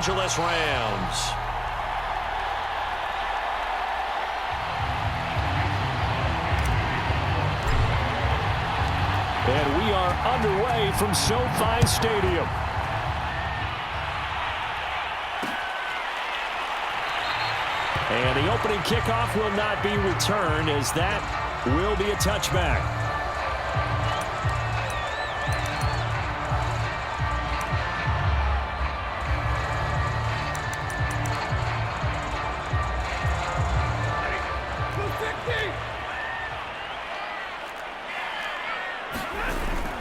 Angeles Rams. And we are underway from SoFi Stadium. And the opening kickoff will not be returned, as that will be a touchback.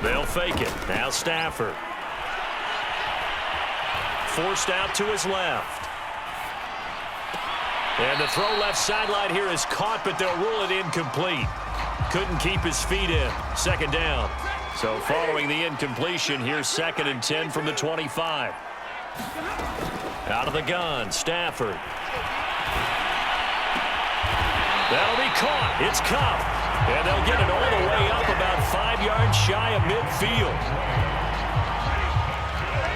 They'll fake it. Now Stafford. Forced out to his left. And the throw left sideline here is caught, but they'll rule it incomplete. Couldn't keep his feet in. Second down. So following the incompletion, here's 2nd and 10 from the 25. Out of the gun, Stafford. That'll be caught. It's Cup. And they'll get it all the way up about 5 yards shy of midfield.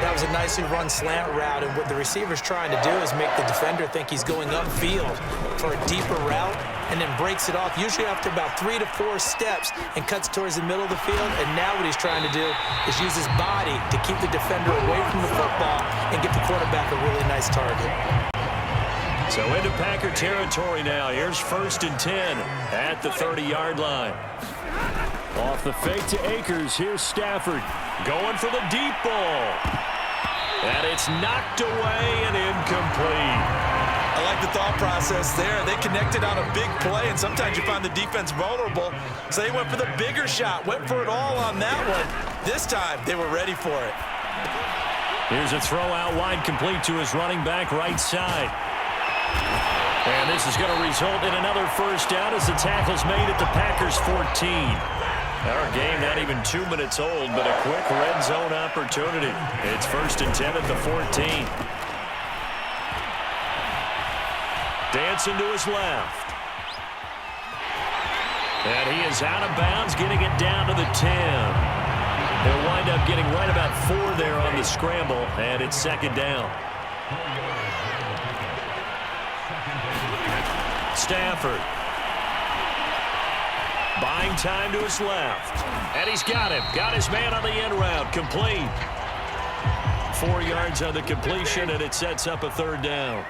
That was a nicely run slant route, and what the receiver's trying to do is make the defender think he's going upfield for a deeper route, and then breaks it off, usually after about 3 to 4 steps, and cuts towards the middle of the field. And now what he's trying to do is use his body to keep the defender away from the football and get the quarterback a really nice target. So into Packer territory now. Here's 1st and 10 at the 30-yard line. Off the fake to Akers. Here's Stafford going for the deep ball. And it's knocked away and incomplete. I like the thought process there. They connected on a big play, and sometimes you find the defense vulnerable. So they went for the bigger shot, went for it all on that one. This time, they were ready for it. Here's a throw out wide, complete to his running back right side. And this is going to result in another first down as the tackle's made at the Packers' 14. Our game not even 2 minutes old, but a quick red zone opportunity. It's 1st and 10 at the 14. Dancing to his left. And he is out of bounds, getting it down to the 10. They'll wind up getting right about 4 there on the scramble, and it's 2nd down. Stafford. Buying time to his left. And he's got him. Got his man on the end route. Complete. 4 yards on the completion, and it sets up a 3rd down.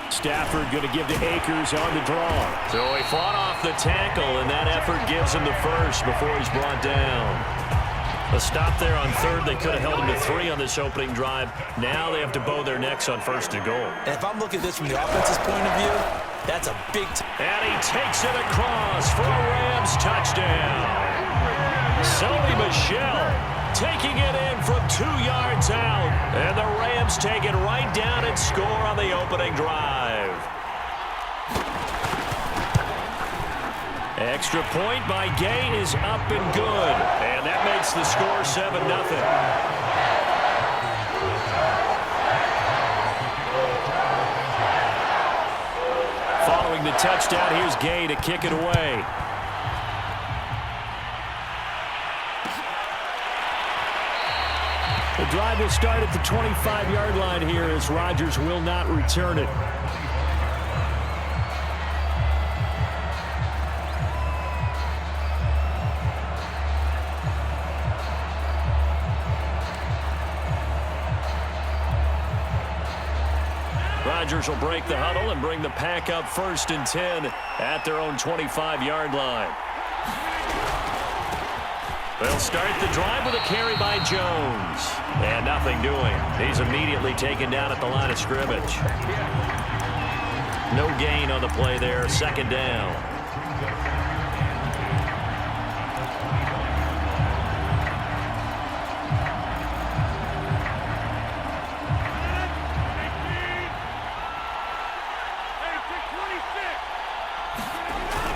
Stafford going to give to Akers on the draw. So he fought off the tackle, and that effort gives him the first before he's brought down. A stop there on 3rd. They could have held him to 3 on this opening drive. Now they have to bow their necks on 1st and goal. And if I'm looking at this from the offense's point of view, that's a big... And he takes it across for a Rams touchdown. Sony Michel taking it in from 2 yards out. And the Rams take it right down and score on the opening drive. Extra point by Gay is up and good. And that makes the score 7-0. Following the touchdown, here's Gay to kick it away. The drive will start at the 25-yard line here as Rodgers will not return it. Rodgers will break the huddle and bring the Pack up 1st and 10 at their own 25-yard line. They'll start the drive with a carry by Jones. And nothing doing. He's immediately taken down at the line of scrimmage. No gain on the play there. 2nd down.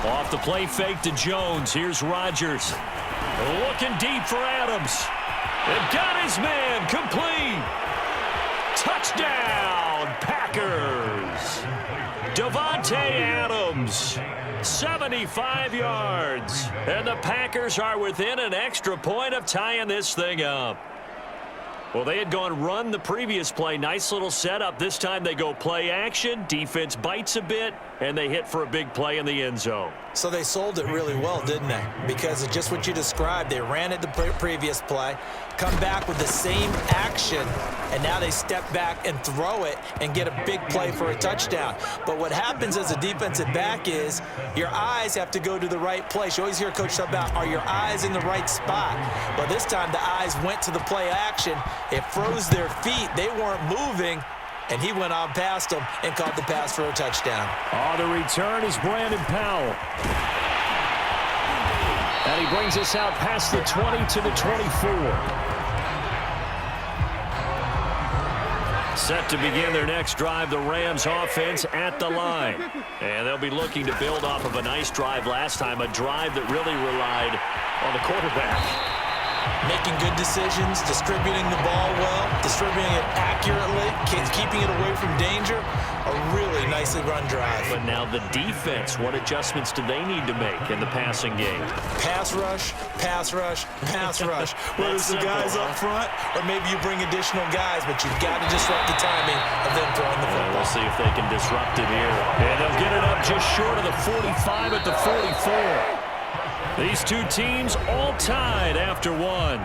Off the play fake to Jones. Here's Rodgers. Looking deep for Adams. They've got his man. Complete. Touchdown, Packers. Davante Adams 75 yards. And the Packers are within an extra point of tying this thing up. Well, they had gone run the previous play. Nice little setup. This time they go play action. Defense bites a bit, and they hit for a big play in the end zone. So they sold it really well, didn't they? Because of just what you described. They ran it the previous play, come back with the same action, and now they step back and throw it and get a big play for a touchdown. But what happens as a defensive back is your eyes have to go to the right place. You always hear Coach talk about, are your eyes in the right spot? Well, this time the eyes went to the play action. It froze their feet. They weren't moving. And he went on past them and caught the pass for a touchdown. On the return is Brandon Powell. And he brings us out past the 20 to the 24. Set to begin their next drive, the Rams offense at the line. And they'll be looking to build off of a nice drive last time, a drive that really relied on the quarterback. Making good decisions, distributing the ball well, distributing it accurately, keeping it away from danger. A really nicely run drive. But now the defense, what adjustments do they need to make in the passing game? Pass rush, pass rush, pass rush. Whether it's the guys up front or maybe you bring additional guys, but you've got to disrupt the timing of them throwing the football. We'll see if they can disrupt it here. And they'll get it up just short of the 45 at the 44. These two teams all tied after one.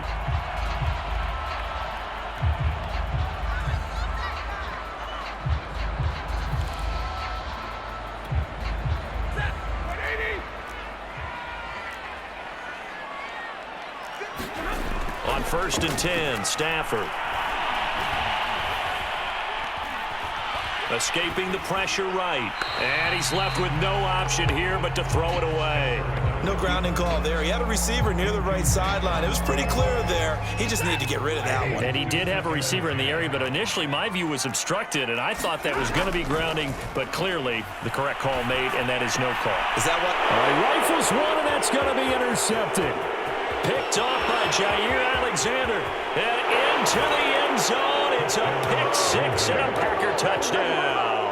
On 1st and 10, Stafford. Escaping the pressure right. And he's left with no option here but to throw it away. No grounding call there. He had a receiver near the right sideline. It was pretty clear there. He just needed to get rid of that one. And he did have a receiver in the area, but initially my view was obstructed, and I thought that was going to be grounding, but clearly the correct call made, and that is no call. Is that what? All right, rifles one, and that's going to be intercepted. Picked off by Jair Alexander. And into the end zone. It's a pick six and a Packer touchdown.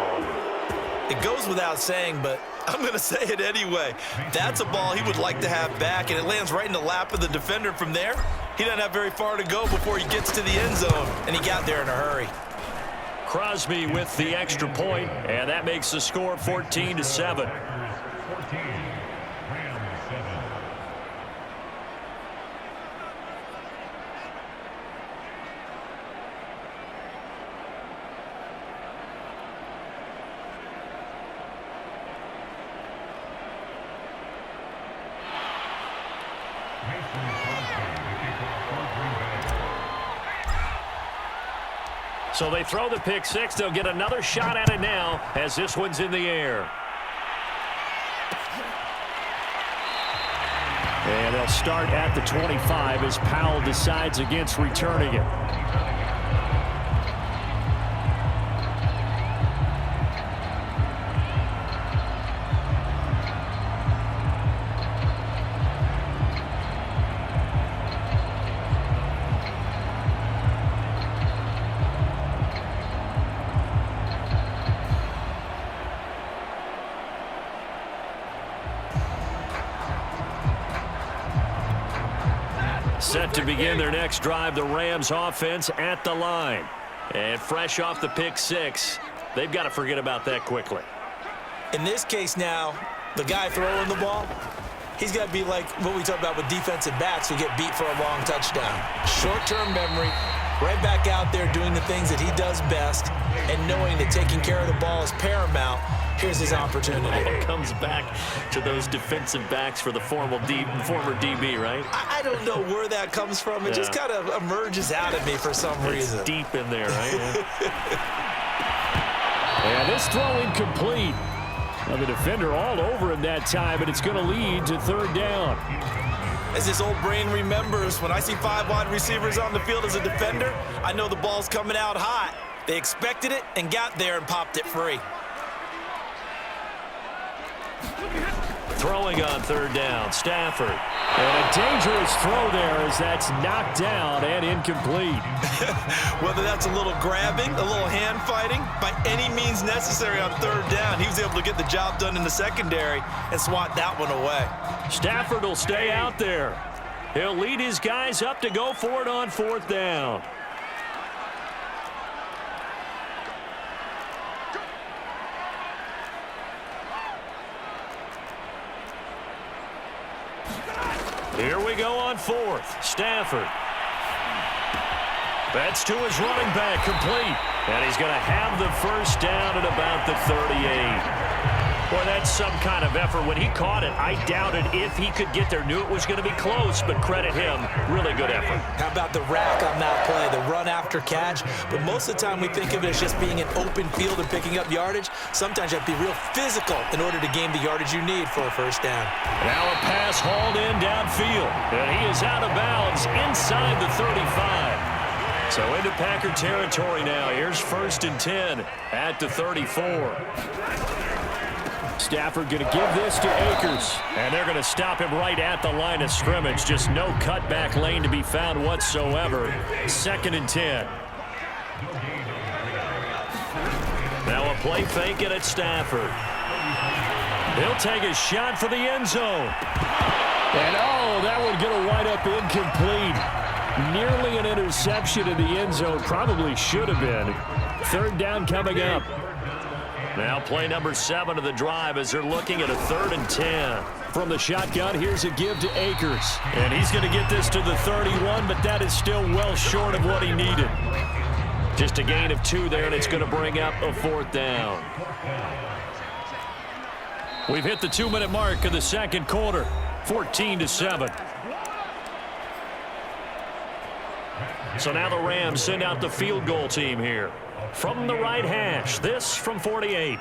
It goes without saying, but I'm going to say it anyway. That's a ball he would like to have back, and it lands right in the lap of the defender. From there, he doesn't have very far to go before he gets to the end zone, and he got there in a hurry. Crosby with the extra point, and that makes the score 14-7. So they throw the pick six. They'll get another shot at it now as this one's in the air. And they'll start at the 25 as Powell decides against returning it. Set to begin their next drive, the Rams offense at the line. And fresh off the pick six, they've got to forget about that quickly. In this case now, the guy throwing the ball, he's got to be like what we talk about with defensive backs who get beat for a long touchdown. Short-term memory, right back out there doing the things that he does best, and knowing that taking care of the ball is paramount. Here's his opportunity. It comes back to those defensive backs for the former DB, right? I don't know where that comes from. It just kind of emerges out of me for some reason. It's deep in there, right? And this throw incomplete. Now the defender all over him that time, and it's going to lead to third down. As his old brain remembers, when I see 5 wide receivers on the field as a defender, I know the ball's coming out hot. They expected it and got there and popped it free. throwing on third down. Stafford. And a dangerous throw there as that's knocked down and incomplete. Whether that's a little grabbing, a little hand fighting, by any means necessary on third down, he was able to get the job done in the secondary and swat that one away. Stafford will stay out there. He'll lead his guys up to go for it on fourth down. Here we go on fourth. Stafford. That's to his running back, complete. And he's going to have the first down at about the 38. Boy, that's some kind of effort. When he caught it, I doubted if he could get there. Knew it was going to be close, but credit him. Really good effort. How about the rack on that play, the run after catch? But most of the time we think of it as just being an open field and picking up yardage. Sometimes you have to be real physical in order to gain the yardage you need for a first down. Now a pass hauled in downfield. And he is out of bounds inside the 35. So into Packer territory now. Here's 1st and 10 at the 34. Stafford going to give this to Akers. And they're going to stop him right at the line of scrimmage. Just no cutback lane to be found whatsoever. 2nd and 10. Now a play fake it at Stafford. He'll take a shot for the end zone. And that one going to wind up incomplete. Nearly an interception in the end zone. Probably should have been. 3rd down coming up. Now play number 7 of the drive as they're looking at a 3rd and 10. From the shotgun, here's a give to Akers. And he's going to get this to the 31, but that is still well short of what he needed. Just a gain of 2 there, and it's going to bring up a 4th down. We've hit the 2-minute mark of the second quarter. 14-7. So now the Rams send out the field goal team here. From the right hash, this from 48.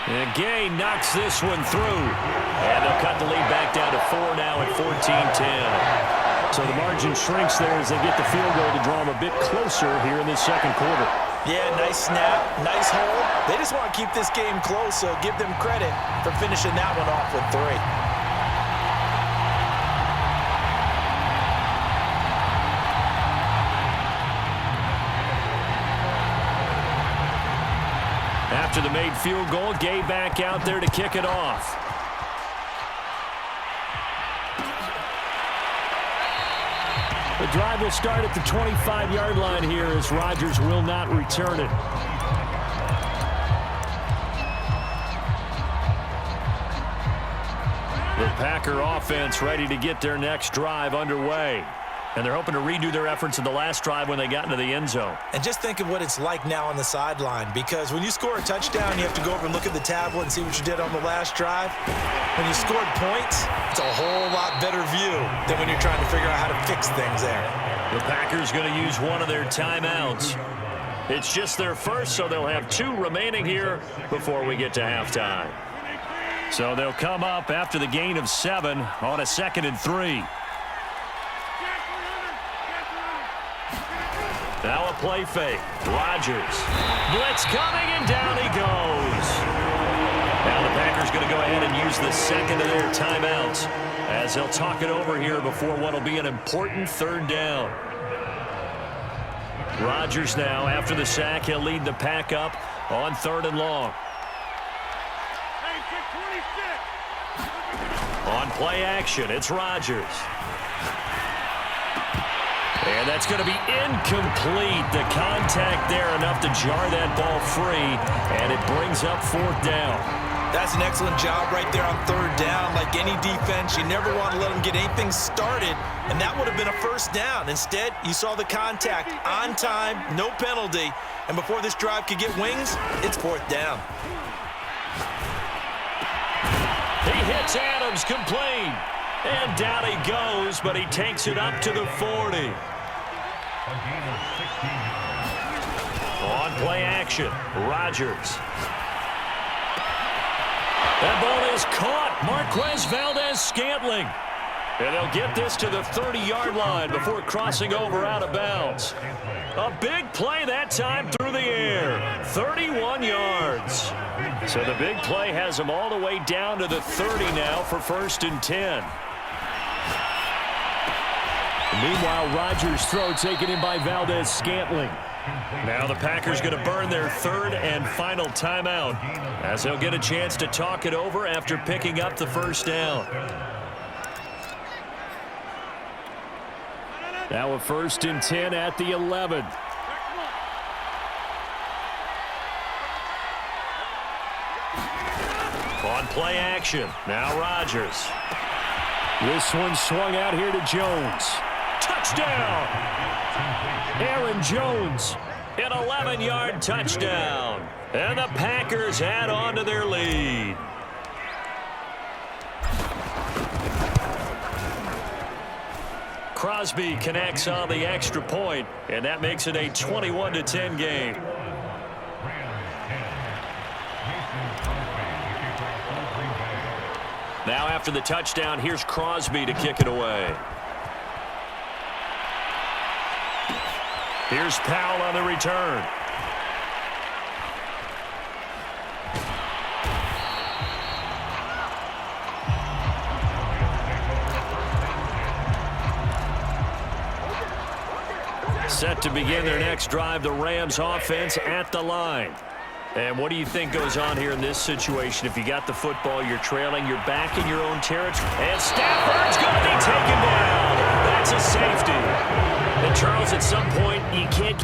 And Gay knocks this one through. And they'll cut the lead back down to 4 now at 14-10. So the margin shrinks there as they get the field goal to draw them a bit closer here in the second quarter. Yeah, nice snap, nice hold. They just want to keep this game close, so give them credit for finishing that one off with 3. After the made field goal, Gay back out there to kick it off. The drive will start at the 25-yard line here as Rodgers will not return it. The Packer offense ready to get their next drive underway. And they're hoping to redo their efforts in the last drive when they got into the end zone. And just think of what it's like now on the sideline, because when you score a touchdown, you have to go over and look at the tablet and see what you did on the last drive. When you scored points, it's a whole lot better view than when you're trying to figure out how to fix things there. The Packers going to use one of their timeouts. It's just their first, so they'll have 2 remaining here before we get to halftime. So they'll come up after the gain of 7 on a 2nd and 3. Now a play fake. Rodgers. Blitz coming, and down he goes. Now the Packers going to go ahead and use the second of their timeouts as they'll talk it over here before what will be an important 3rd down. Rodgers now, after the sack, he'll lead the pack up on 3rd and long. On play action, it's Rodgers. And that's going to be incomplete. The contact there enough to jar that ball free, and it brings up 4th down. That's an excellent job right there on 3rd down. Like any defense, you never want to let them get anything started, and that would have been a 1st down. Instead, you saw the contact on time, no penalty, and before this drive could get wings, it's 4th down. He hits Adams, complete. And down he goes, but he takes it up to the 40. On play action, Rodgers. That ball is caught. Marquez Valdez-Scantling. And they'll get this to the 30-yard line before crossing over out of bounds. A big play that time through the air. 31 yards. So the big play has them all the way down to the 30 now for 1st and 10. Meanwhile, Rodgers' throw taken in by Valdez-Scantling. Now the Packers going to burn their 3rd and final timeout as they'll get a chance to talk it over after picking up the 1st down. Now a 1st and 10 at the 11. On play action. Now Rodgers. This one swung out here to Jones. Touchdown! Aaron Jones, an 11-yard touchdown. And the Packers add on to their lead. Crosby connects on the extra point, and that makes it a 21-10 game. Now after the touchdown, here's Crosby to kick it away. Here's Powell on the return. Set to begin their next drive, the Rams offense at the line. And what do you think goes on here in this situation? If you got the football, you're trailing, you're back in your own territory. And Stafford's going to be taken down. That's a safety. And Charles, at some point, you can't